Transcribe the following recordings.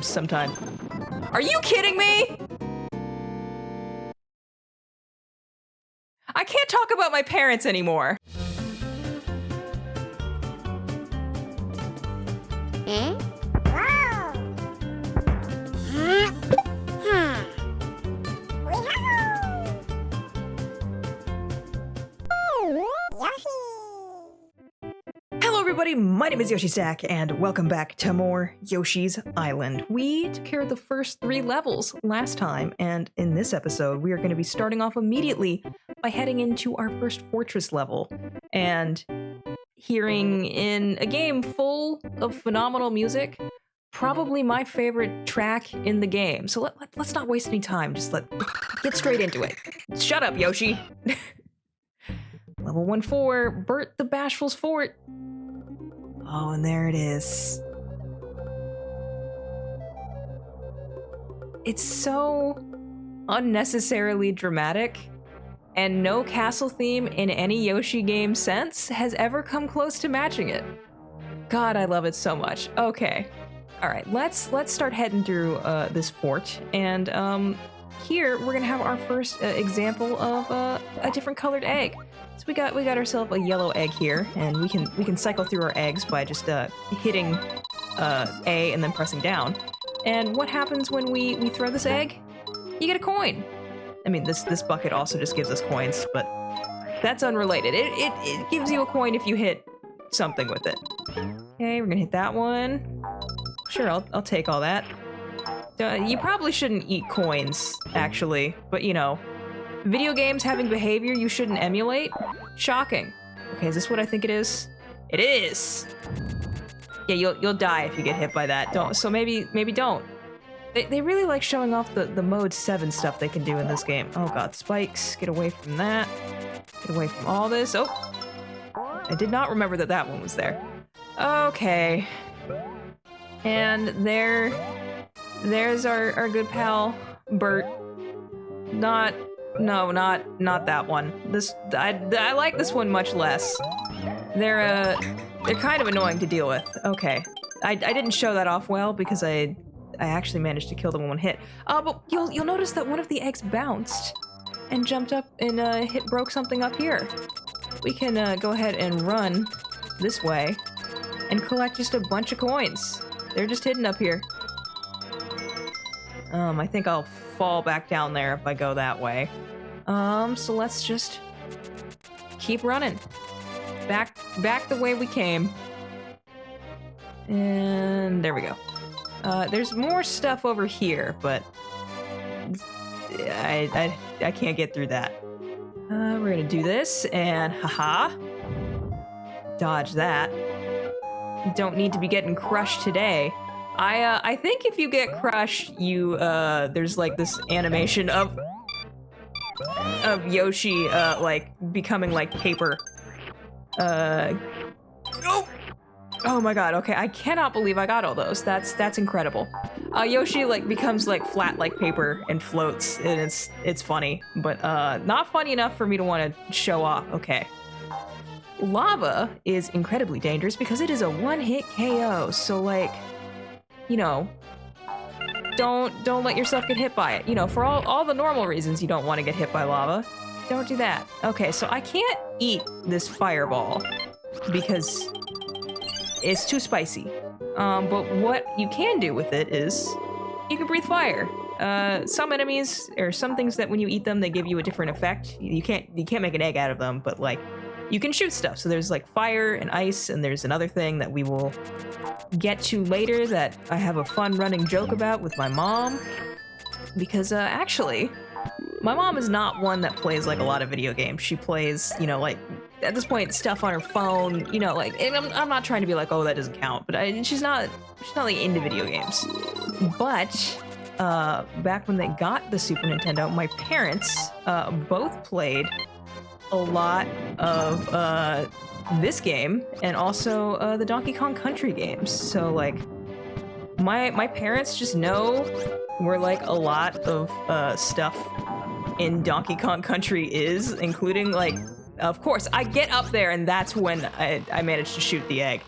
games sometime. Are you kidding me? I can't talk about my parents anymore. Hello everybody, my name is Yoshi Stack, and welcome back to more Yoshi's Island. We took care of the first 3 levels last time, and in this episode we are going to be starting off immediately by heading into our first fortress level, and hearing in a game full of phenomenal music, probably my favorite track in the game. So let's not waste any time, just let's get straight into it. Shut up, Yoshi! Level 1-4, Bert the Bashful's fort. Oh, and there it is. It's so unnecessarily dramatic, and no castle theme in any Yoshi game since has ever come close to matching it. God, I love it so much. Okay. Alright, let's start heading through this fort, and here we're gonna have our first example of a different colored egg. So we got ourselves a yellow egg here, and we can cycle through our eggs by just hitting A and then pressing down. And what happens when we throw this egg? You get a coin. I mean, this bucket also just gives us coins, but that's unrelated. It gives you a coin if you hit something with it. Okay, we're gonna hit that one. Sure, I'll take all that. You probably shouldn't eat coins, actually, but you know, video games having behavior you shouldn't emulate? Shocking. Okay, is this what I think it is? It is! Yeah, you'll die if you get hit by that. Don't. So maybe don't. They really like showing off the mode 7 stuff they can do in this game. Oh god, spikes. Get away from that. Get away from all this. Oh! I did not remember that one was there. Okay. And there's our good pal, Bert. No, not that one. I like this one much less. They're kind of annoying to deal with. Okay. I didn't show that off well because I actually managed to kill them in one hit. But you'll notice that one of the eggs bounced and jumped up and broke something up here. We can go ahead and run this way and collect just a bunch of coins. They're just hidden up here. I think I'll fall back down there if I go that way. So let's just keep running. Back the way we came. And there we go. There's more stuff over here, but I can't get through that. We're gonna do this, and haha. Dodge that. Don't need to be getting crushed today. I think if you get crushed, you there's like this animation of Yoshi like becoming like paper. Oh my god, okay, I cannot believe I got all those. That's incredible. Yoshi like becomes like flat like paper and floats, and it's funny, but not funny enough for me to want to show off. Okay. Lava is incredibly dangerous because it is a one-hit KO, so like, you know, don't let yourself get hit by it. You know, for all the normal reasons you don't want to get hit by lava, don't do that. Okay, so I can't eat this fireball because it's too spicy. But what you can do with it is you can breathe fire. Some enemies, or some things that when you eat them, they give you a different effect. You can't make an egg out of them, but like, you can shoot stuff. So there's like fire and ice, and there's another thing that we will get to later that I have a fun running joke about with my mom. Because actually, my mom is not one that plays like a lot of video games. She plays, you know, like at this point stuff on her phone, you know, like, and I'm not trying to be like, oh, that doesn't count, but she's not like into video games. But back when they got the Super Nintendo, my parents both played a lot of this game and also the Donkey Kong Country games. So like my parents just know where like a lot of stuff in Donkey Kong Country is, including like, of course, I get up there and that's when I managed to shoot the egg.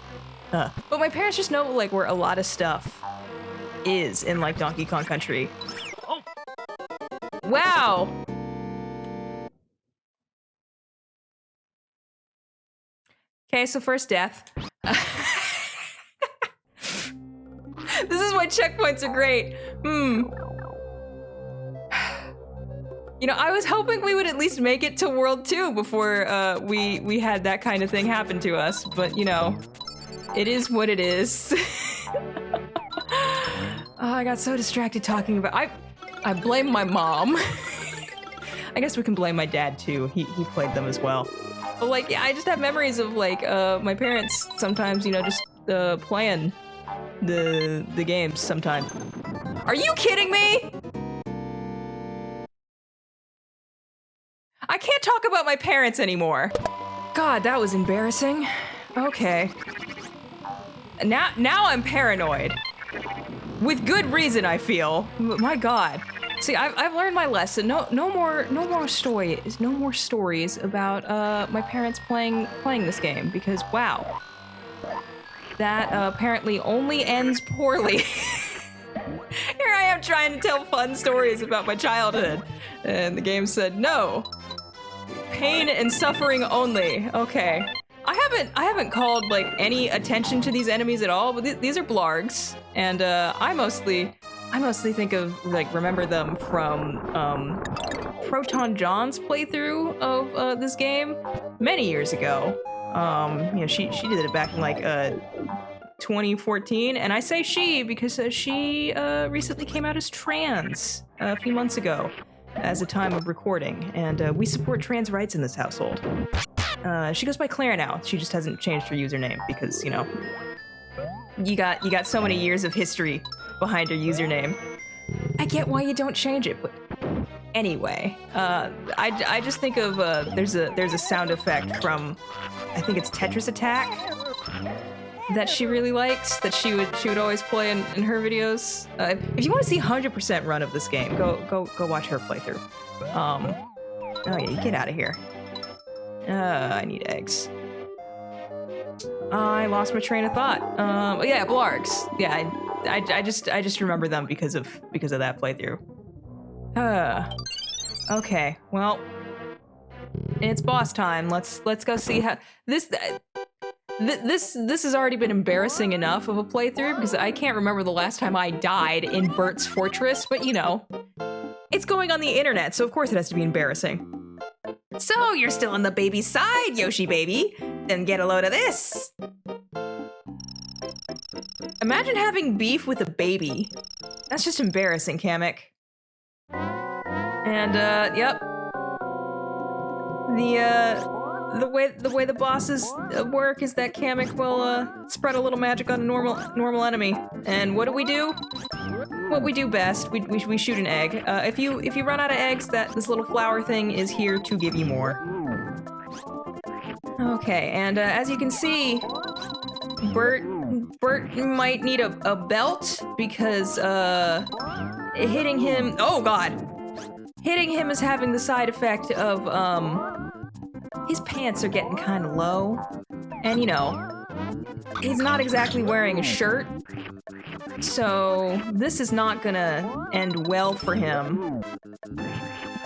But my parents just know like where a lot of stuff is in like Donkey Kong Country. Oh. Wow. Okay, so first death. This is why checkpoints are great. You know, I was hoping we would at least make it to World 2 before we had that kind of thing happen to us, but you know, it is what it is. Oh, I got so distracted talking about I blame my mom. I guess we can blame my dad too. He played them as well. But like, yeah, I just have memories of like my parents sometimes, you know, just playing the games sometime. Are you kidding me? I can't talk about my parents anymore. God, that was embarrassing. Okay. Now I'm paranoid. With good reason, I feel. My God. See, I've learned my lesson. No more stories about my parents playing this game, because wow. That apparently only ends poorly. Here I am trying to tell fun stories about my childhood, and the game said no. Pain and suffering only. Okay. I haven't called like any attention to these enemies at all, but these are blargs, and I mostly think of like remember them from Proton John's playthrough of this game many years ago. You know, she did it back in like 2014, and I say she because she recently came out as trans a few months ago as a time of recording, and we support trans rights in this household. She goes by Claire now. She just hasn't changed her username because, you know, you got so many years of history behind her username. I get why you don't change it, but anyway, I just think of there's a sound effect from, I think it's Tetris Attack, that she really likes, that she would always play in her videos. If you want to see 100% run of this game, go watch her playthrough. Oh yeah, you get out of here. I need eggs. I lost my train of thought. Yeah, blargs. Yeah, I just remember them because of that playthrough. Okay, well, it's boss time. Let's go see how this has already been embarrassing enough of a playthrough because I can't remember the last time I died in Bert's Fortress, but you know, it's going on the internet, so of course it has to be embarrassing. So you're still on the baby side, Yoshi baby? Then get a load of this. Imagine having beef with a baby. That's just embarrassing, Kamek. And yep. The way the bosses work is that Kamek will spread a little magic on a normal enemy. And what do? What we do best, we shoot an egg. If you run out of eggs, this little flower thing is here to give you more. Okay, and as you can see, Bert might need a belt because hitting him. Oh God, hitting him is having the side effect of his pants are getting kind of low, and you know, he's not exactly wearing a shirt. So this is not gonna end well for him.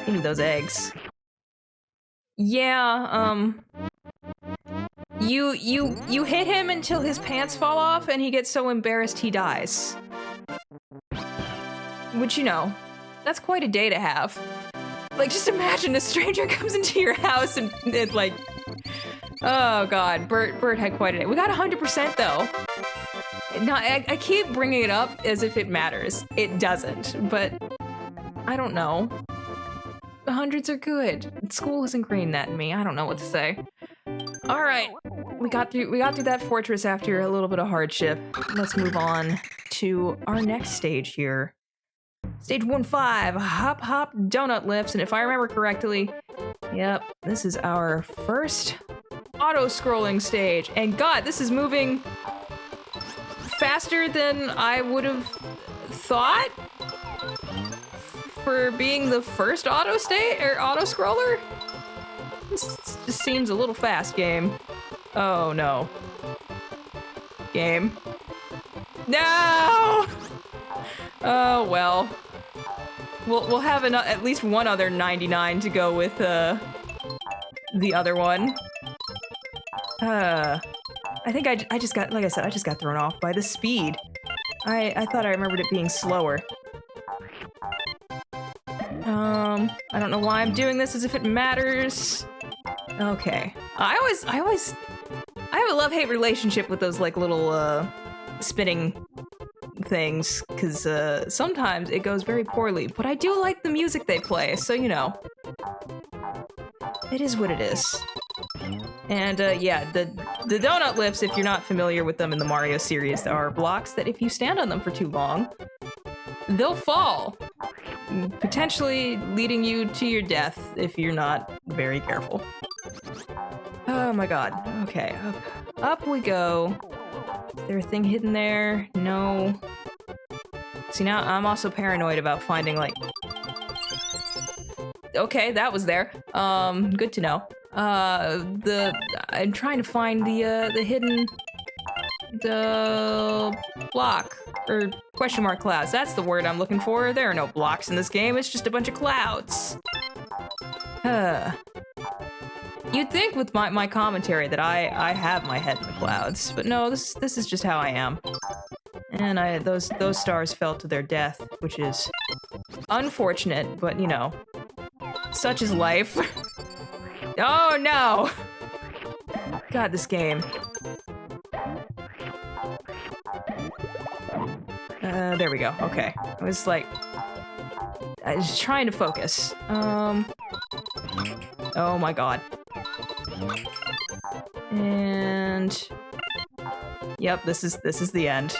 Give me those eggs. Yeah, you hit him until his pants fall off and he gets so embarrassed he dies. Which, you know, that's quite a day to have. Like, just imagine a stranger comes into your house and like, oh God, Bert had quite a day. We got 100% though. No, I keep bringing it up as if it matters. It doesn't, but I don't know. The hundreds are good. School has ingrained that in me. I don't know what to say. All right, we got through that fortress after a little bit of hardship. Let's move on to our next stage here. Stage 1-5, hop donut lifts, and if I remember correctly, yep, this is our first auto-scrolling stage. And God, this is moving faster than I would have thought for being the first auto-scroller. This just seems a little fast, game. Oh no. Game. No! Oh, well. We'll have at least one other 99 to go with, the other one. I think I just got, like I said, I just got thrown off by the speed. I thought I remembered it being slower. I don't know why I'm doing this as if it matters. Okay. I have a love-hate relationship with those, like, little, spinning things, because, sometimes it goes very poorly, but I do like the music they play, so, you know. It is what it is. And, yeah, the donut lifts, if you're not familiar with them in the Mario series, are blocks that if you stand on them for too long, they'll fall, potentially leading you to your death if you're not very careful. Oh my god. Okay, up we go. Is there a thing hidden there? No. See, now I'm also paranoid about finding, like... Okay, that was there. Good to know. I'm trying to find the hidden... the block, or question mark clouds. That's the word I'm looking for. There are no blocks in this game, it's just a bunch of clouds. You'd think with my commentary that I have my head in the clouds, but no, this is just how I am. And those stars fell to their death, which is unfortunate, but you know, such is life. Oh no! God, this game. There we go. Okay. I was like... I was trying to focus. Oh my god. And... Yep, this is the end.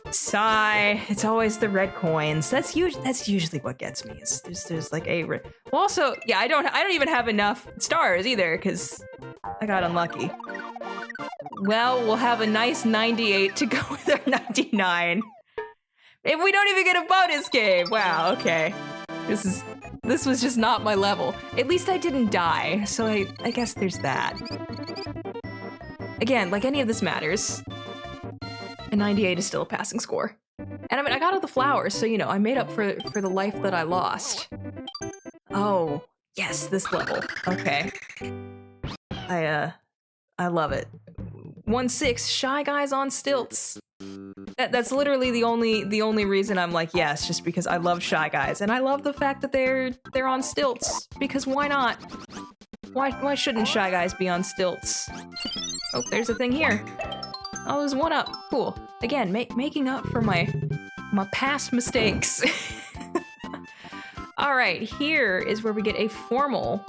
Sigh. It's always the red coins. That's usually what gets me. Is there's like a red... Well, also, yeah, I don't even have enough stars either, because I got unlucky. Well, we'll have a nice 98 to go with our 99. If we don't even get a bonus game! Wow, okay. This was just not my level. At least I didn't die, so I guess there's that. Again, like any of this matters, a 98 is still a passing score. And I mean, I got all the flowers, so you know, I made up for the life that I lost. Oh, yes, this level. Okay. I love it. 1-6, Shy Guys on Stilts. That's literally the only reason I'm like, yes, just because I love Shy Guys, and I love the fact that they're on stilts, because why not? Why shouldn't Shy Guys be on stilts? Oh, there's a thing here. Oh, there's one up. Cool. Again, making up for my past mistakes. All right, here is where we get a formal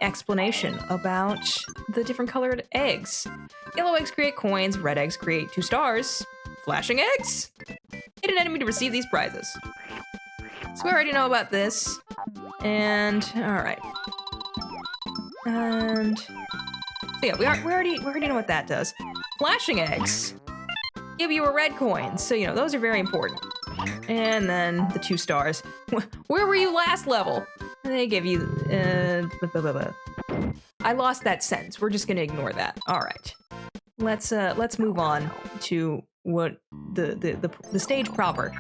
explanation about the different colored eggs. Yellow eggs create coins, red eggs create 2 stars. Flashing eggs! Hit an enemy to receive these prizes. So we already know about this. And, alright. And, so yeah, we already know what that does. Flashing eggs give you a red coin, so you know, those are very important. And then the 2 stars. Where were you last level? They give you, I lost that sentence. We're just gonna ignore that. All right. Let's move on to what the stage proper.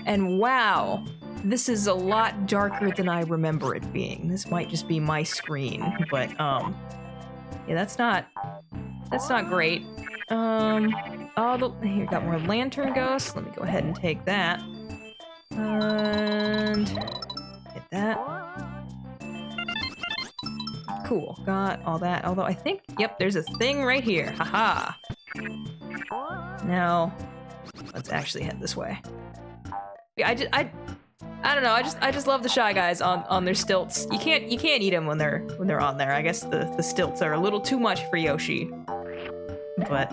And wow, this is a lot darker than I remember it being. This might just be my screen, but yeah, that's not great. Here, got more lantern ghosts. Let me go ahead and take that. And get that. Cool, got all that. Although I think, yep, there's a thing right here. Haha. Now, let's actually head this way. Yeah, I don't know. I just love the Shy Guys on their stilts. You can't eat them when they're on there. I guess the stilts are a little too much for Yoshi. But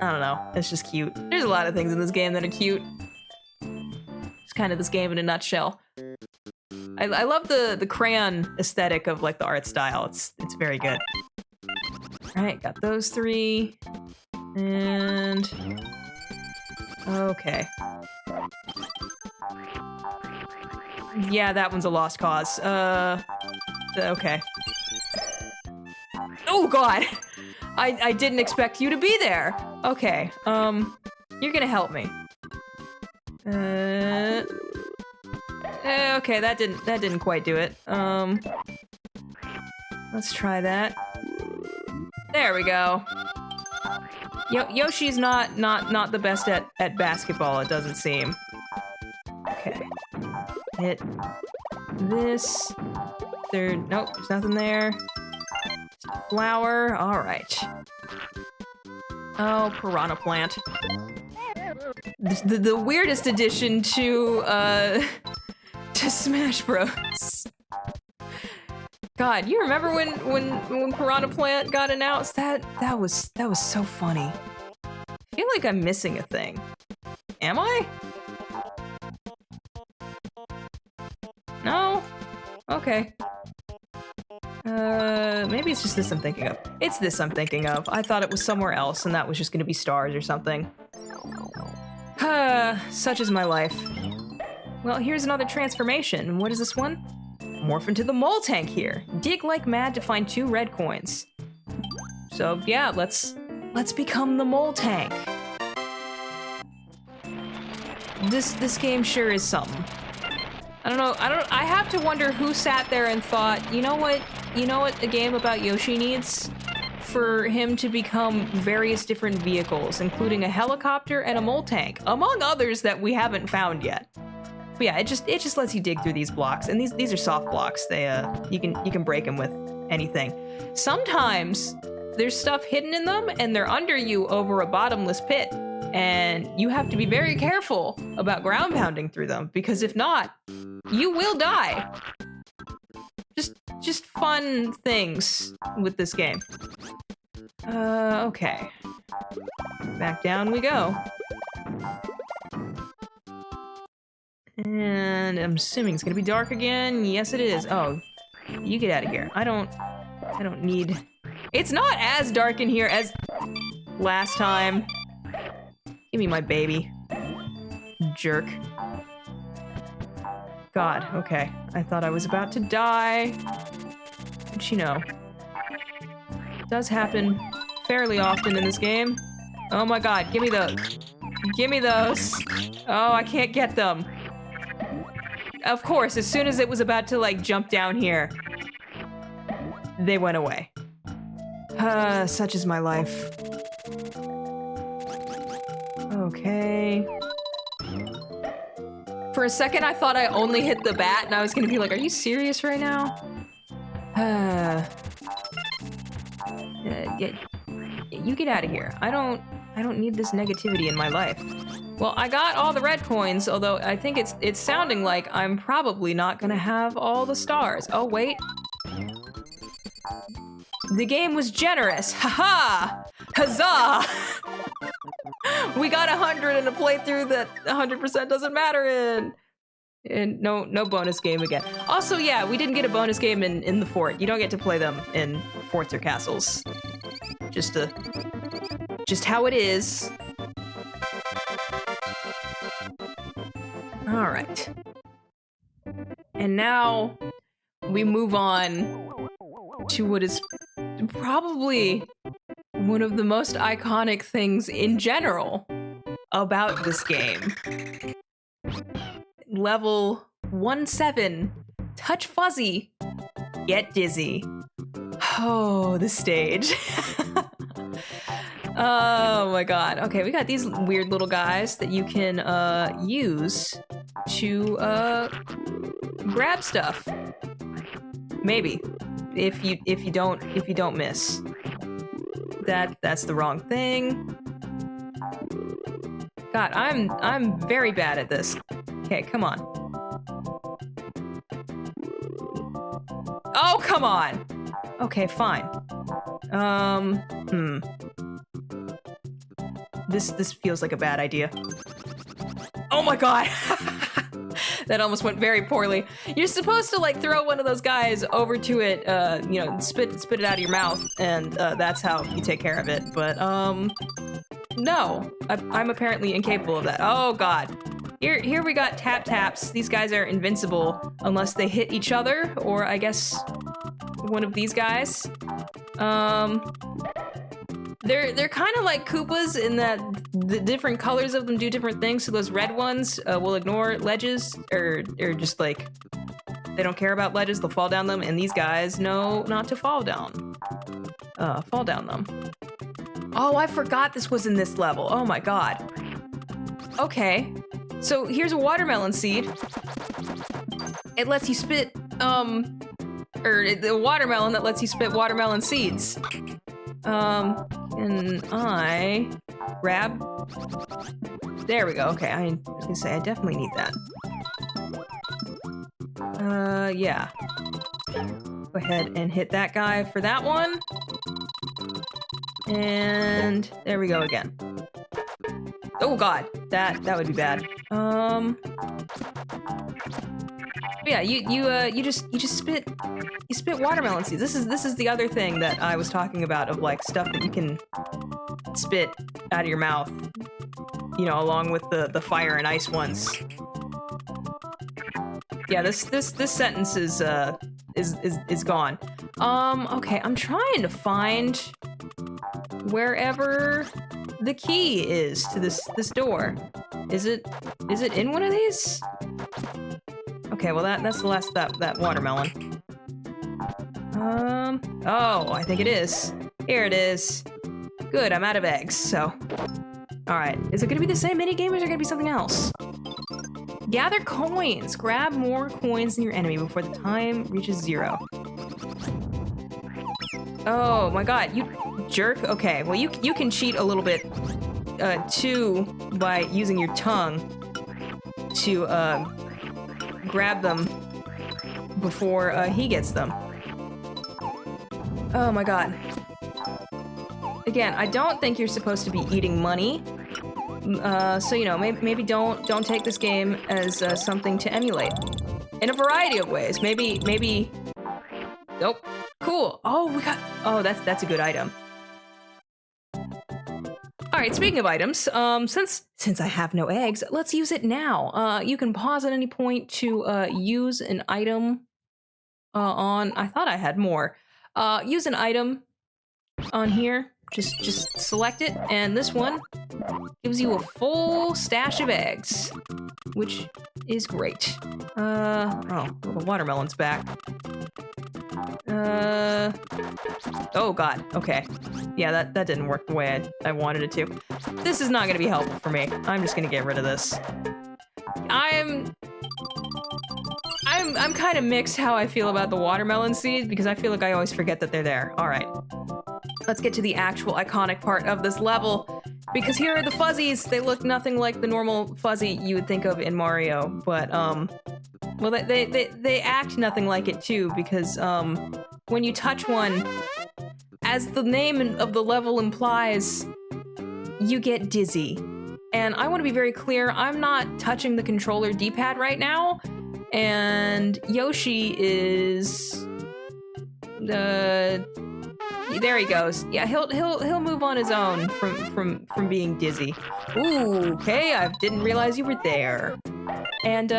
I don't know. It's just cute. There's a lot of things in this game that are cute. It's kind of this game in a nutshell. I love the crayon aesthetic of like the art style. It's very good. All right, got those 3, and okay. Yeah, that one's a lost cause. Okay. Oh god! I didn't expect you to be there! Okay, you're gonna help me. Okay, that didn't quite do it. Let's try that. There we go. Yoshi's not the best at basketball, it doesn't seem. Okay. Hit this. Third. Nope, there's nothing there. Flower. All right. Oh, piranha plant. The weirdest addition to Smash Bros. God, you remember when Piranha Plant got announced? That was so funny. I feel like I'm missing a thing. Am I? No? Okay. Maybe it's just this I'm thinking of. It's this I'm thinking of. I thought it was somewhere else and that was just gonna be stars or something. Such is my life. Well, here's another transformation. What is this one? Morph into the mole tank here. Dig like mad to find 2 red coins. So yeah, let's become the mole tank. This game sure is something. I have to wonder who sat there and thought, you know what a game about Yoshi needs? For him to become various different vehicles, including a helicopter and a mole tank, among others that we haven't found yet. But yeah, it just lets you dig through these blocks, and these are soft blocks. They you can break them with anything. Sometimes there's stuff hidden in them, and they're under you over a bottomless pit, and you have to be very careful about ground pounding through them, because if not, you will die. Just fun things with this game. Okay. Back down we go. And I'm assuming it's gonna be dark again. Yes, it is. Oh, you get out of here. I don't need... It's not as dark in here as last time. Give me my baby. Jerk. God, okay. I thought I was about to die. But you know. It does happen fairly often in this game. Oh my god, give me those. Give me those. Oh, I can't get them. Of course, as soon as it was about to, like, jump down here, they went away. Such is my life. Okay. For a second, I thought I only hit the bat, and I was gonna be like, are you serious right now? You get out of here. I don't need this negativity in my life. Well, I got all the red coins, although I think it's sounding like I'm probably not gonna have all the stars. Oh, wait. The game was generous. Haha! Huzzah! We got 100 in a playthrough that 100% doesn't matter in. And no bonus game again. Also, yeah, we didn't get a bonus game in the fort. You don't get to play them in forts or castles. Just how it is. All right. And now we move on to what is probably one of the most iconic things in general about this game. Level 17, touch fuzzy, get dizzy. Oh, the stage. Oh my god. Okay, we got these weird little guys that you can use to grab stuff. Maybe. If you don't miss. That's the wrong thing. God, I'm very bad at this. Okay, come on. Oh, come on. Okay, fine. This feels like a bad idea. Oh my god. That almost went very poorly. You're supposed to, like, throw one of those guys over to it, you know, spit it out of your mouth, and that's how you take care of it. But no, I'm apparently incapable of that. Oh god. Here we got taps. These guys are invincible unless they hit each other, or I guess one of these guys. They're kind of like Koopas in that the different colors of them do different things. So those red ones will ignore ledges, or just like, they don't care about ledges, they'll fall down them, and these guys know not to fall down them. Oh, I forgot this was in this level. Oh my god. Okay, so here's a watermelon seed. It lets you spit, or the watermelon that lets you spit watermelon seeds. Can I grab? There we go. Okay, I was gonna say I definitely need that. Yeah. Go ahead and hit that guy for that one. And there we go again. Oh god, that would be bad. Yeah, you just spit watermelon seeds. This is the other thing that I was talking about, of like stuff that you can spit out of your mouth, you know, along with the fire and ice ones. Yeah, this sentence is gone. Okay, I'm trying to find wherever the key is to this door. Is it in one of these? Okay, well that's the last that watermelon. Oh, I think it is. Here it is. Good, I'm out of eggs, so. Alright, is it gonna be the same minigame, or is it gonna be something else? Gather coins. Grab more coins than your enemy before the time reaches 0. Oh my god, you jerk. Okay, well you can cheat a little bit too by using your tongue to grab them before he gets them. Oh my god. Again, I don't think you're supposed to be eating money. So, you know, maybe don't take this game as something to emulate. In a variety of ways. Maybe... Nope. Cool. Oh, that's a good item. Alright, speaking of items, since I have no eggs, let's use it now. You can pause at any point to use an item on... I thought I had more. Use an item on here. Just select it, and this one gives you a full stash of eggs, which is great. Oh, the watermelon's back. Oh god, okay. Yeah, that didn't work the way I wanted it to. This is not gonna be helpful for me. I'm just gonna get rid of this. I'm kind of mixed how I feel about the watermelon seeds, because I feel like I always forget that they're there. Alright. Let's get to the actual iconic part of this level, because here are the fuzzies. They look nothing like the normal fuzzy you would think of in Mario, but, well, they act nothing like it too, because, when you touch one, as the name of the level implies, you get dizzy. And I want to be very clear, I'm not touching the controller D-pad right now, and Yoshi is... there he goes. Yeah, he'll move on his own from being dizzy. Ooh, okay, I didn't realize you were there. And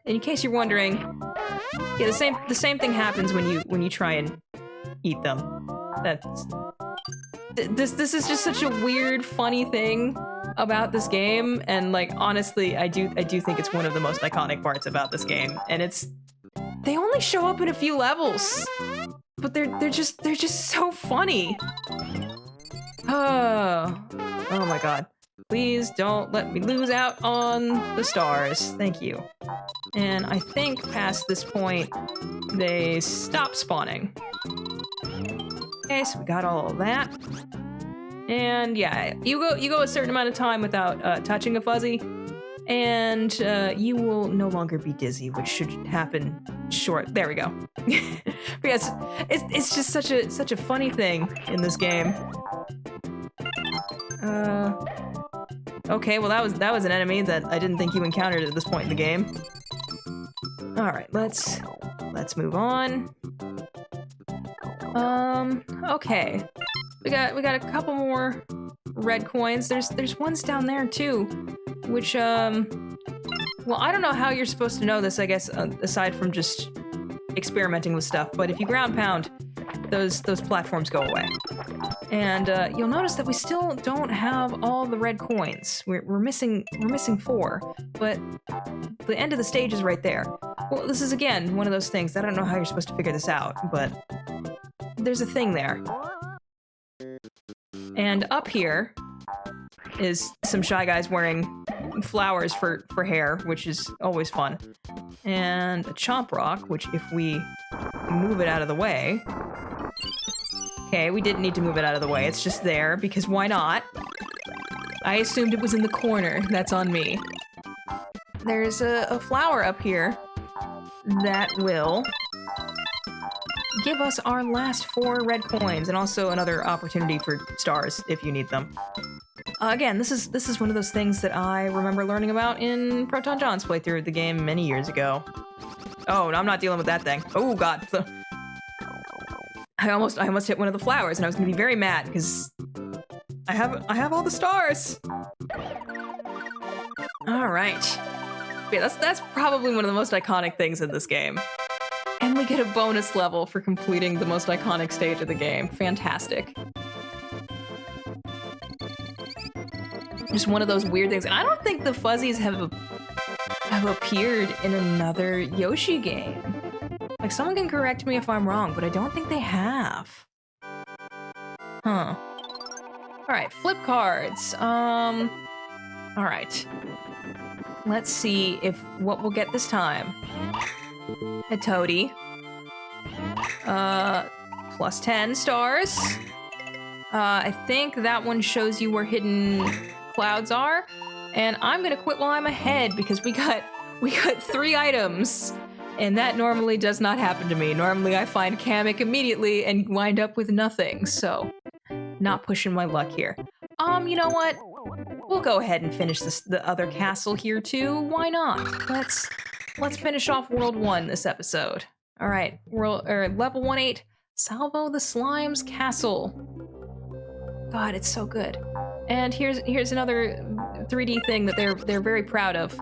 in case you're wondering, yeah, the same thing happens when you try and eat them. This is just such a weird, funny thing about this game, and like honestly, I do think it's one of the most iconic parts about this game, and they only show up in a few levels. But they're just so funny. Oh my god. Please don't let me lose out on the stars. Thank you. And I think past this point, they stop spawning. Okay, so we got all of that. And yeah, you go a certain amount of time without touching a fuzzy, and you will no longer be dizzy, which should happen short. There we go. Yes, it's just such a funny thing in this game. Okay, well that was an enemy that I didn't think you encountered at this point in the game. All right, let's move on. Okay, we got a couple more red coins. There's ones down there too, which well, I don't know how you're supposed to know this, I guess, aside from just experimenting with stuff, but if you ground pound, those platforms go away. And you'll notice that we still don't have all the red coins. We're missing 4, but the end of the stage is right there. Well, this is again one of those things. I don't know how you're supposed to figure this out, but there's a thing there. And up here is some Shy Guys wearing flowers for hair, which is always fun. And a Chomp Rock, which if we move it out of the way... Okay, we didn't need to move it out of the way. It's just there, because why not? I assumed it was in the corner. That's on me. There's a flower up here that will give us our last 4 red coins, and also another opportunity for stars if you need them. Again, this is one of those things that I remember learning about in Proton John's playthrough of the game many years ago. Oh, I'm not dealing with that thing. Oh god. I almost hit one of the flowers, and I was gonna be very mad because I have all the stars. All right. Yeah, that's probably one of the most iconic things in this game. And we get a bonus level for completing the most iconic stage of the game. Fantastic. Just one of those weird things. And I don't think the fuzzies have appeared in another Yoshi game. Like, someone can correct me if I'm wrong, but I don't think they have. Huh. Alright, flip cards. Alright. Let's see what we'll get this time. A toady. Plus 10 stars. I think that one shows you where hidden clouds are. And I'm gonna quit while I'm ahead because we got 3 items. And that normally does not happen to me. Normally I find Kamek immediately and wind up with nothing, so not pushing my luck here. You know what? We'll go ahead and finish the other castle here too. Why not? Let's finish off World 1 this episode. All right, level 1-8, Salvo the Slime's Castle. God, it's so good. And here's another 3D thing that they're very proud of.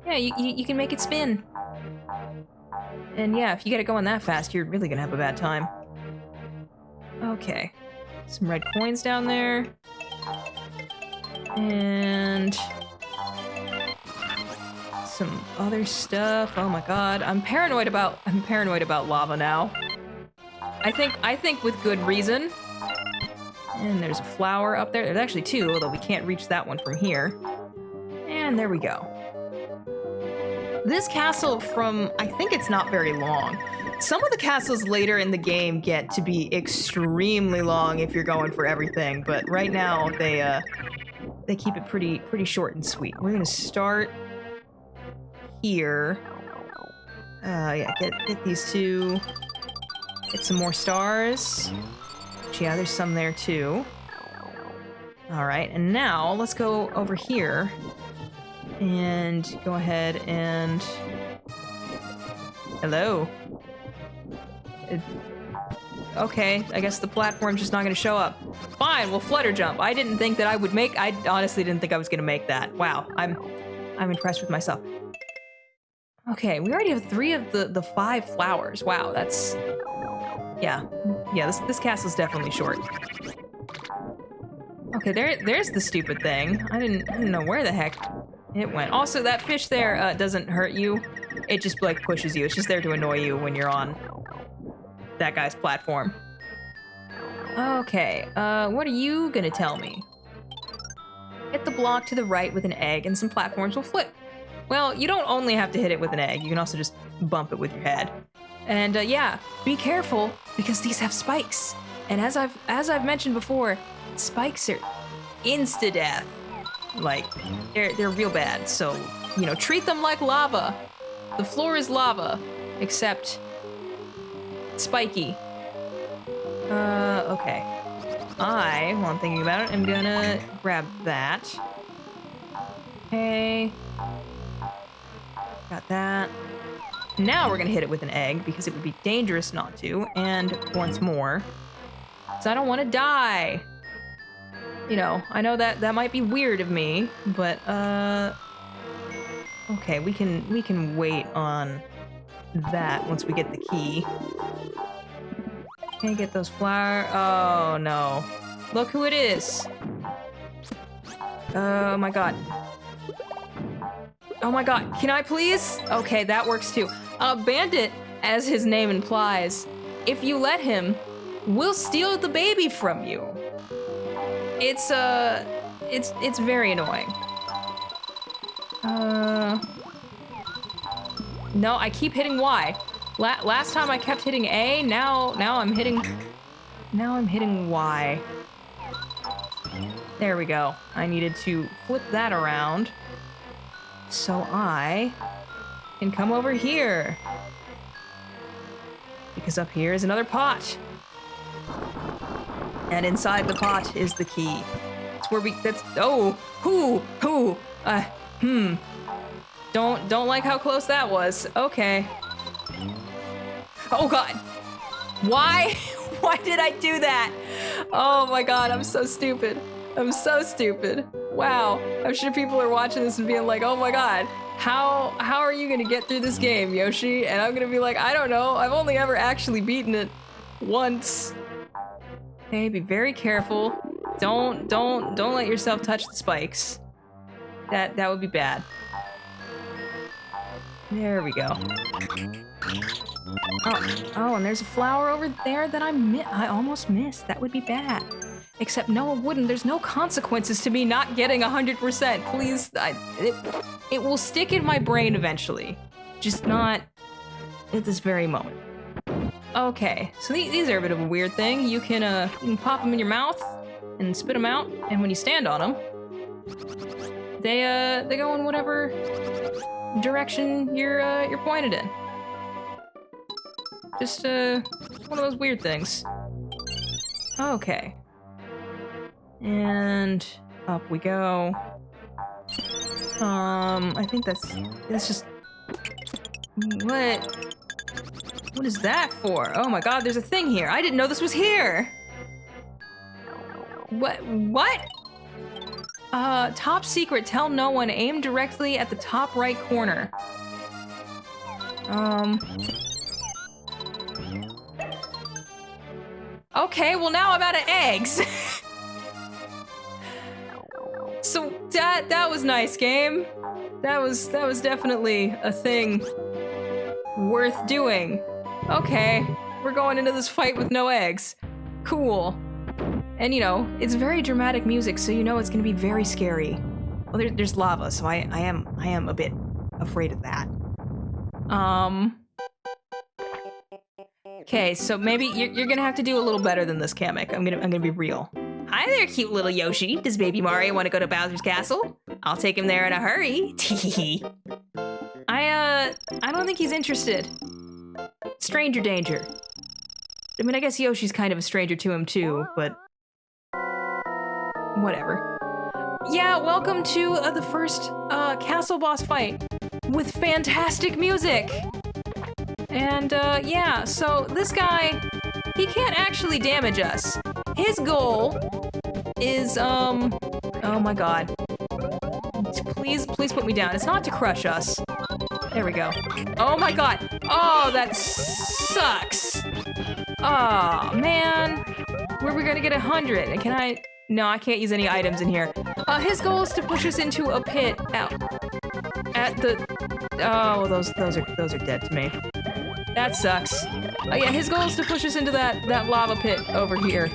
Yeah, you can make it spin. And yeah, if you get it going that fast, you're really gonna have a bad time. Okay. Some red coins down there. And some other stuff. Oh my god. I'm paranoid about lava now. I think with good reason. And there's a flower up there. There's actually 2, although we can't reach that one from here. And there we go. This castle I think it's not very long. Some of the castles later in the game get to be extremely long if you're going for everything, but right now they keep it pretty short and sweet. We're gonna start here. Yeah, get these 2. Get some more stars. Yeah, there's some there too. All right, and now let's go over here. And go ahead and... Hello? Okay, I guess the platform's just not gonna show up. Fine, we'll flutter jump. I didn't think that I honestly didn't think I was gonna make that. Wow, I'm impressed with myself. Okay, we already have 3 of the 5 flowers. Wow, that's... Yeah, this castle's definitely short. Okay, there's the stupid thing. I didn't know where the heck it went. Also, that fish there doesn't hurt you. It just, like, pushes you. It's just there to annoy you when you're on that guy's platform. Okay, what are you gonna tell me? Hit the block to the right with an egg and some platforms will flip. Well, you don't only have to hit it with an egg. You can also just bump it with your head. And, yeah, be careful, because these have spikes. And as I've mentioned before, spikes are insta-death. Like, they're real bad, so, you know, treat them like lava. The floor is lava, except spiky. Okay. While I'm thinking about it, I'm gonna grab that. Okay. Got that. Now we're gonna hit it with an egg, because it would be dangerous not to, and once more. Because I don't want to die. You know, I know that might be weird of me, but, okay, we can wait on that once we get the key. Can't get those flowers. Oh, no. Look who it is. Oh, my God. Oh, my God. Can I please? Okay, that works too. Bandit, as his name implies, if you let him, will steal the baby from you. It's very annoying. No, I keep hitting Y. Last time I kept hitting A, now I'm hitting Y. There we go. I needed to flip that around so I can come over here. Because up here is another pot. And inside the pot is the key. That's where Don't like how close that was. Okay. Oh God. Why? Why did I do that? Oh my God, I'm so stupid. I'm so stupid. Wow. I'm sure people are watching this and being like, oh my God, how are you gonna get through this game, Yoshi? And I'm gonna be like, I don't know. I've only ever actually beaten it once. Okay, be very careful. Don't let yourself touch the spikes. That would be bad. There we go. Oh, and there's a flower over there that I almost missed. That would be bad. Except no, it wouldn't. There's no consequences to me not getting 100%. Please, it will stick in my brain eventually. Just not at this very moment. Okay, so these are a bit of a weird thing. You can pop them in your mouth and spit them out, and when you stand on them, they go in whatever direction you're pointed in. Just one of those weird things. Okay. And up we go. I think that's just... What is that for? Oh my God, there's a thing here. I didn't know this was here. What? Top secret, tell no one, aim directly at the top right corner. Okay, well now I'm out of eggs. So that was nice, game. That was definitely a thing worth doing. Okay, we're going into this fight with no eggs. Cool. And you know, it's very dramatic music, so you know it's gonna be very scary. Well, there's lava, so I am a bit afraid of that. Okay, so maybe you're gonna have to do a little better than this, Kamek. I'm gonna be real. Hi there, cute little Yoshi. Does Baby Mario want to go to Bowser's Castle? I'll take him there in a hurry. I don't think he's interested. Stranger danger. I mean, I guess Yoshi's kind of a stranger to him too, but whatever. Yeah, welcome to the first castle boss fight with fantastic music. And yeah, so this guy, he can't actually damage us. His goal is oh my God. Please put me down. It's not to crush us. There we go. Oh my God. Oh, that sucks. Oh man. Where are we gonna get 100? And can I? No, I can't use any items in here. His goal is to push us into a pit out at the. Oh, those are dead to me. That sucks. Yeah, his goal is to push us into that lava pit over here.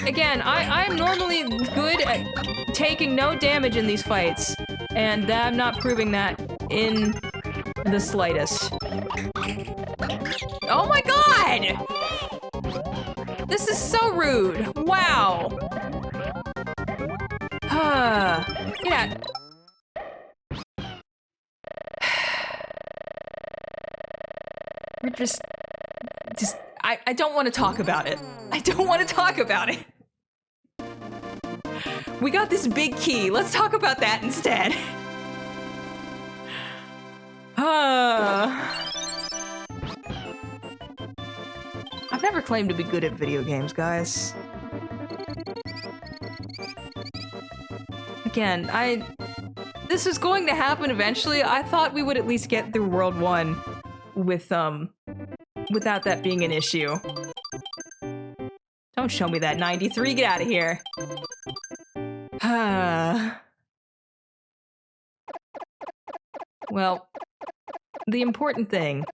Again, I'm normally good at taking no damage in these fights, and I'm not proving that in the slightest. Oh my God! This is so rude. Wow. Get out. We're just I don't want to talk about it. I don't want to talk about it. We got this big key. Let's talk about that instead. I've never claimed to be good at video games, guys. Again, This is going to happen eventually. I thought we would at least get through World 1 with, without that being an issue. Don't show me that 93, get out of here. Well, the important thing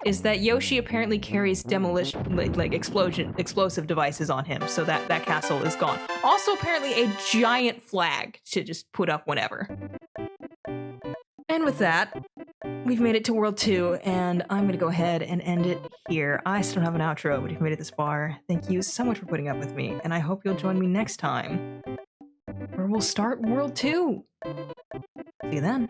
is that Yoshi apparently carries demolition, like explosive devices on him, so that castle is gone. Also, apparently a giant flag to just put up whenever. And with that, we've made it to World 2, and I'm gonna go ahead and end it here. I still don't have an outro, but if you've made it this far, thank you so much for putting up with me, and I hope you'll join me next time, where we'll start World 2. See you then.